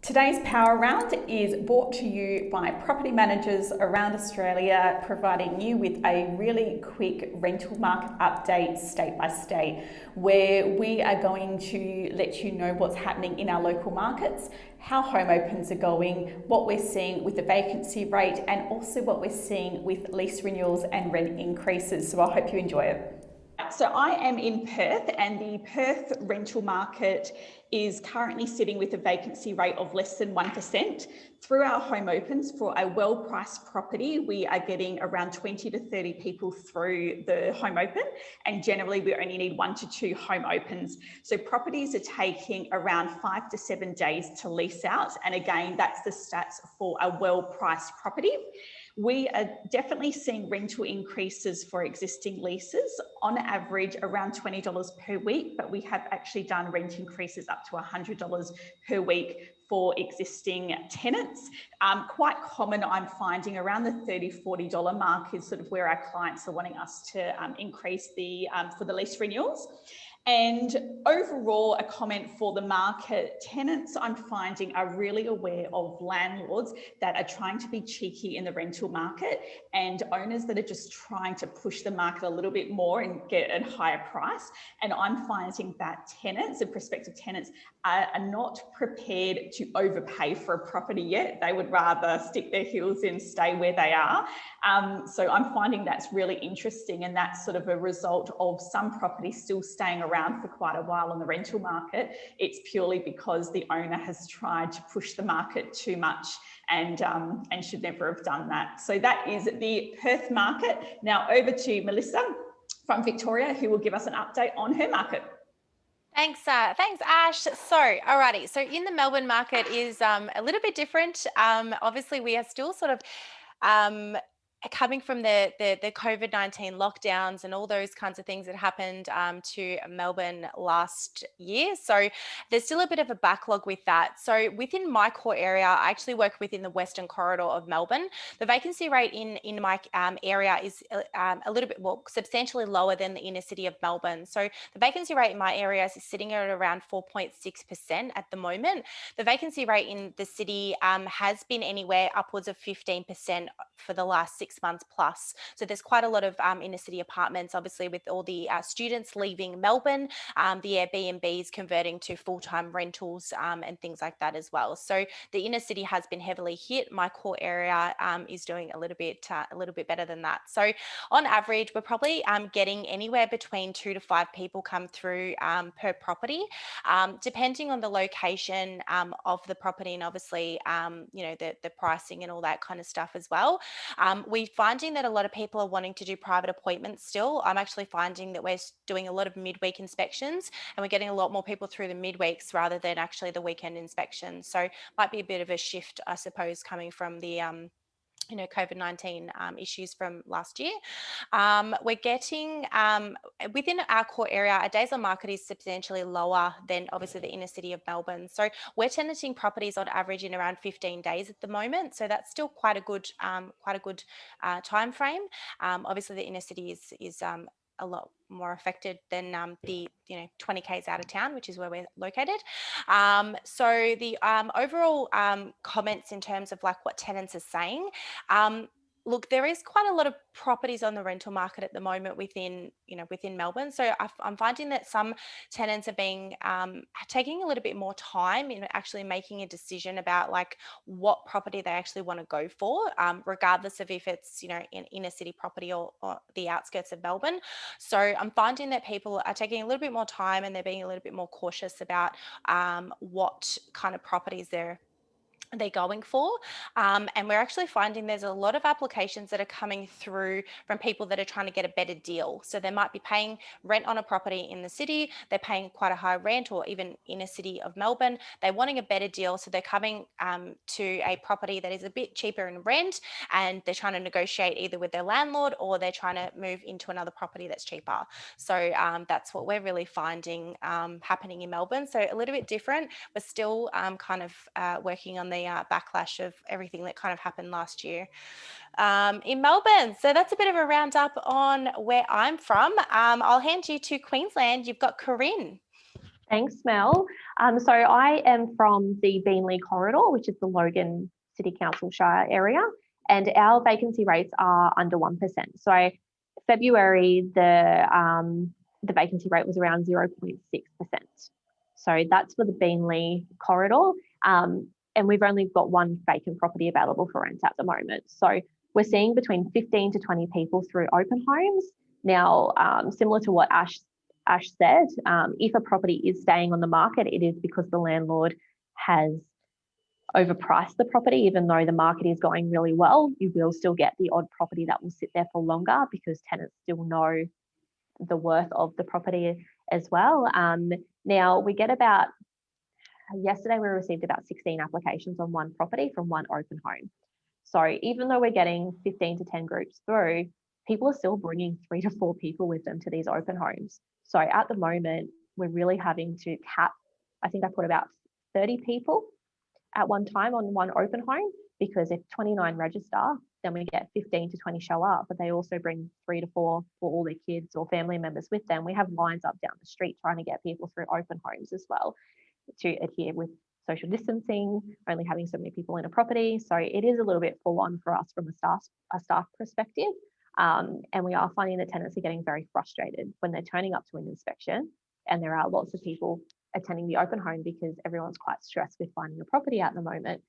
Today's Power Round is brought to you by property managers around Australia, providing you with a really quick rental market update state by state, where we are going to let you know what's happening in our local markets, how home opens are going, what we're seeing with the vacancy rate, and also what we're seeing with lease renewals and rent increases. So I hope you enjoy it. So I am in Perth, and the Perth rental market is currently sitting with a vacancy rate of less than 1%. Through our home opens for a well-priced property, we are getting around 20 to 30 people through the home open, and generally we only need 1 to 2 home opens. So properties are taking around 5 to 7 days to lease out, and again, that's the stats for a well-priced property. We are definitely seeing rental increases for existing leases, on average around $20 per week, but we have actually done rent increases up to $100 per week for existing tenants. Quite common, I'm finding around the $30, $40 mark is sort of where our clients are wanting us to increase the for the lease renewals. And overall, a comment for the market, tenants I'm finding are really aware of landlords that are trying to be cheeky in the rental market, and owners that are just trying to push the market a little bit more and get a higher price. And I'm finding that tenants and prospective tenants are not prepared to overpay for a property yet. They would rather stick their heels in, stay where they are. So I'm finding that's really interesting, and that's sort of a result of some properties still staying around for quite a while on the rental market. It's purely because the owner has tried to push the market too much and should never have done that. So that is the Perth market. Now over to Melissa from Victoria, who will give us an update on her market. Thanks, Ash. So, alrighty. So, in the Melbourne market is a little bit different. Obviously, we are still sort of coming from the COVID-19 lockdowns and all those kinds of things that happened to Melbourne last year. So there's still a bit of a backlog with that. So within my core area, I actually work within the Western Corridor of Melbourne. The vacancy rate in my area is a little bit, well, substantially lower than the inner city of Melbourne. So the vacancy rate in my area is sitting at around 4.6% at the moment. The vacancy rate in the city has been anywhere upwards of 15% for the last 6 months plus. So there's quite a lot of inner city apartments, obviously with all the students leaving Melbourne, the Airbnbs converting to full-time rentals and things like that as well. So the inner city has been heavily hit. My core area is doing a little bit better than that. So on average, we're probably getting anywhere between 2 to 5 people come through per property, depending on the location of the property and obviously the pricing and all that kind of stuff as well. We're finding that a lot of people are wanting to do private appointments still. I'm actually finding that we're doing a lot of midweek inspections, and we're getting a lot more people through the midweeks rather than actually the weekend inspections. So might be a bit of a shift, I suppose, coming from the COVID-19 issues from last year. We're getting, within our core area, our days on market is substantially lower than obviously the inner city of Melbourne. So we're tenanting properties on average in around 15 days at the moment. So that's still quite a good time frame. Obviously the inner city is a lot more affected than the 20 k's out of town, which is where we're located. So the overall comments in terms of like what tenants are saying, look, there is quite a lot of properties on the rental market at the moment within Melbourne. So I'm finding that some tenants are being taking a little bit more time in actually making a decision about like what property they actually want to go for, regardless of if it's an inner city property or the outskirts of Melbourne. So I'm finding that people are taking a little bit more time and they're being a little bit more cautious about what kind of properties they're going for. And we're actually finding there's a lot of applications that are coming through from people that are trying to get a better deal. So they might be paying rent on a property in the city, they're paying quite a high rent, or even inner city of Melbourne, they're wanting a better deal. So they're coming to a property that is a bit cheaper in rent, and they're trying to negotiate either with their landlord or they're trying to move into another property that's cheaper. So that's what we're really finding happening in Melbourne. So a little bit different, but still kind of working on the backlash of everything that kind of happened last year in Melbourne. So that's a bit of a roundup on where I'm from. I'll hand you to Queensland. You've got Corrine. Thanks, Mel. So I am from the Beenleigh corridor, which is the Logan City Council Shire area, and our vacancy rates are under 1%. So February, the vacancy rate was around 0.6%. So that's for the Beenleigh corridor. And we've only got one vacant property available for rent at the moment. So we're seeing between 15 to 20 people through open homes. Now, similar to what Ash said, if a property is staying on the market, it is because the landlord has overpriced the property. Even though the market is going really well, you will still get the odd property that will sit there for longer because tenants still know the worth of the property as well. Now, we get yesterday we received about 16 applications on one property from one open home. So even though we're getting 15 to 10 groups through, people are still bringing 3 to 4 people with them to these open homes. So at the moment, we're really having to cap, I think I put about 30 people at one time on one open home, because if 29 register, then we get 15 to 20 show up, but they also bring 3 to 4 for all their kids or family members with them. We have lines up down the street trying to get people through open homes as well to adhere with social distancing, only having so many people in a property. So it is a little bit full on for us from a staff perspective. And we are finding that tenants are getting very frustrated when they're turning up to an inspection and there are lots of people attending the open home because everyone's quite stressed with finding a property at the moment.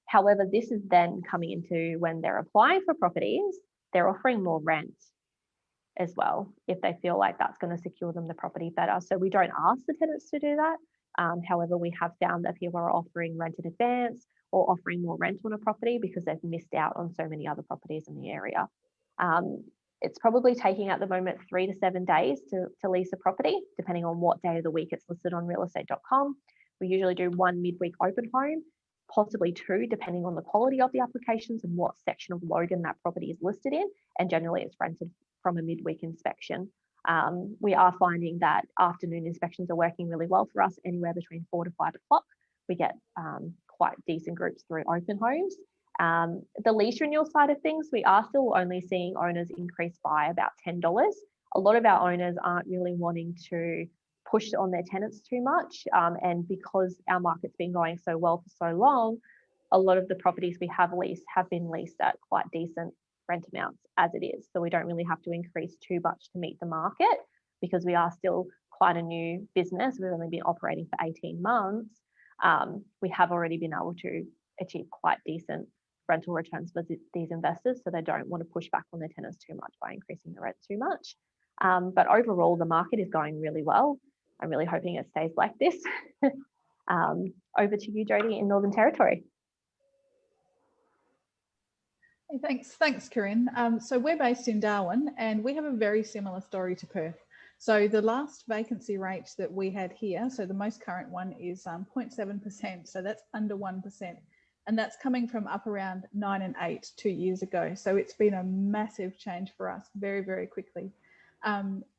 However, this is then coming into when they're applying for properties, they're offering more rent as well if they feel like that's going to secure them the property better. So we don't ask the tenants to do that. However, we have found that people are offering rent in advance or offering more rent on a property because they've missed out on so many other properties in the area. It's probably taking at the moment 3 to 7 days to lease a property, depending on what day of the week it's listed on realestate.com. We usually do 1 midweek open home, possibly 2, depending on the quality of the applications and what section of Logan that property is listed in. And generally it's rented from a midweek inspection. We are finding that afternoon inspections are working really well for us, anywhere between 4 to 5 o'clock. We get quite decent groups through open homes. The lease renewal side of things, we are still only seeing owners increase by about $10. A lot of our owners aren't really wanting to push on their tenants too much. And because our market's been going so well for so long, a lot of the properties we have leased have been leased at quite decent rent amounts as it is. So we don't really have to increase too much to meet the market because we are still quite a new business. We've only been operating for 18 months. We have already been able to achieve quite decent rental returns for these investors, so they don't want to push back on their tenants too much by increasing the rent too much. But overall, the market is going really well. I'm really hoping it stays like this. Over to you, Jody, in Northern Territory. Hey, thanks, Corrine. So we're based in Darwin, and we have a very similar story to Perth. So the last vacancy rate that we had here, so the most current one is 0.7%, so that's under 1%. And that's coming from up around 9 and 8 2 years ago. So it's been a massive change for us very, very quickly.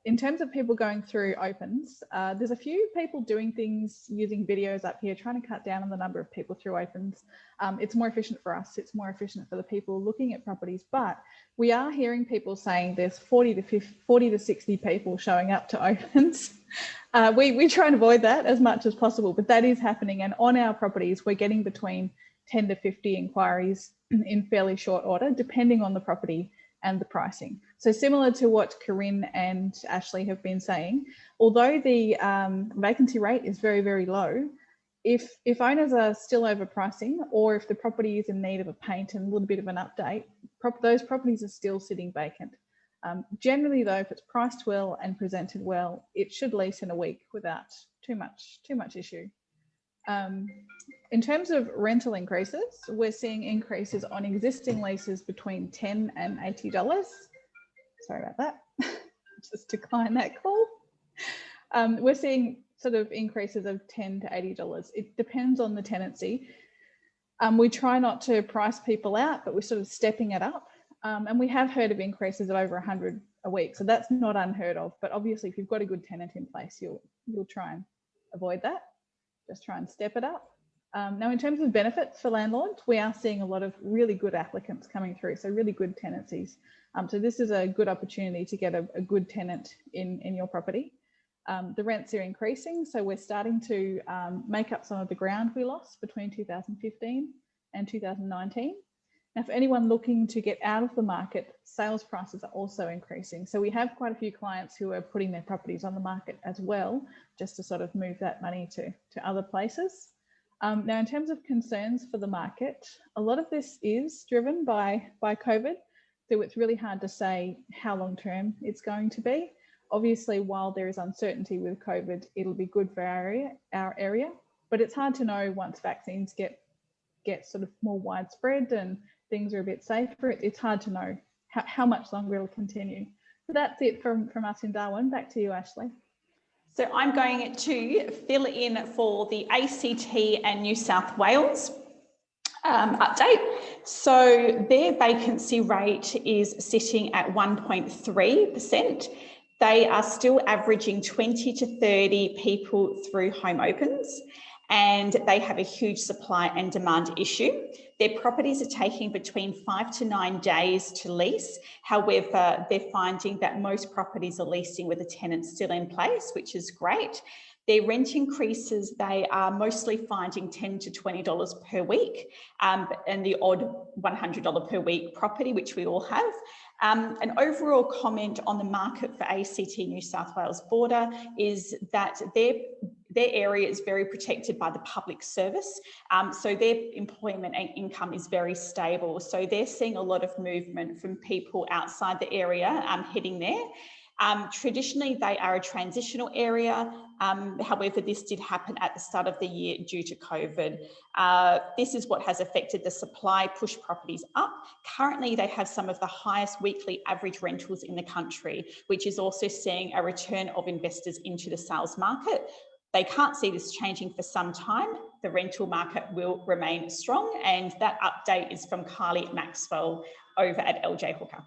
In terms of people going through opens, there's a few people doing things using videos up here, trying to cut down on the number of people through opens. It's more efficient for us. It's more efficient for the people looking at properties. But we are hearing people saying there's 40 to 60 people showing up to opens. We try and avoid that as much as possible, but that is happening. And on our properties, we're getting between 10 to 50 inquiries in fairly short order, depending on the property and the pricing. So similar to what Corrine and Ashley have been saying, although the vacancy rate is very, very low, if owners are still overpricing, or if the property is in need of a paint and a little bit of an update, those properties are still sitting vacant. Generally though, if it's priced well and presented well, it should lease in a week without too much issue. In terms of rental increases, we're seeing increases on existing leases between $10 and $80. Sorry about that. Just decline that call. We're seeing sort of increases of $10 to $80. It depends on the tenancy. We try not to price people out, but we're sort of stepping it up. And we have heard of increases of over 100 a week. So that's not unheard of. But obviously, if you've got a good tenant in place, you'll try and avoid that. Just try and step it up. Now, in terms of benefits for landlords, we are seeing a lot of really good applicants coming through, so really good tenancies. So this is a good opportunity to get a good tenant in your property. The rents are increasing, so we're starting to make up some of the ground we lost between 2015 and 2019. Now, for anyone looking to get out of the market, sales prices are also increasing. So we have quite a few clients who are putting their properties on the market as well, just to sort of move that money to other places. Now, in terms of concerns for the market, a lot of this is driven by COVID. So it's really hard to say how long term it's going to be. Obviously, while there is uncertainty with COVID, it'll be good for our area, but it's hard to know once vaccines get sort of more widespread and things are a bit safer. It's hard to know how much longer it'll continue. So that's it from us in Darwin. Back to you, Ashley. So I'm going to fill in for the ACT and New South Wales update. So their vacancy rate is sitting at 1.3%. They are still averaging 20 to 30 people through home opens, and they have a huge supply and demand issue. Their properties are taking between 5 to 9 days to lease. However, they're finding that most properties are leasing with a tenant still in place, which is great. Their rent increases, they are mostly finding $10 to $20 per week, and the odd $100 per week property, which we all have. An overall comment on the market for ACT New South Wales border is that their area is very protected by the public service. So their employment and income is very stable. So they're seeing a lot of movement from people outside the area heading there. Traditionally, they are a transitional area. However, this did happen at the start of the year due to COVID. This is what has affected the supply, push properties up. Currently, they have some of the highest weekly average rentals in the country, which is also seeing a return of investors into the sales market. They can't see this changing for some time. The rental market will remain strong. And that update is from Carly Maxwell over at LJ Hooker.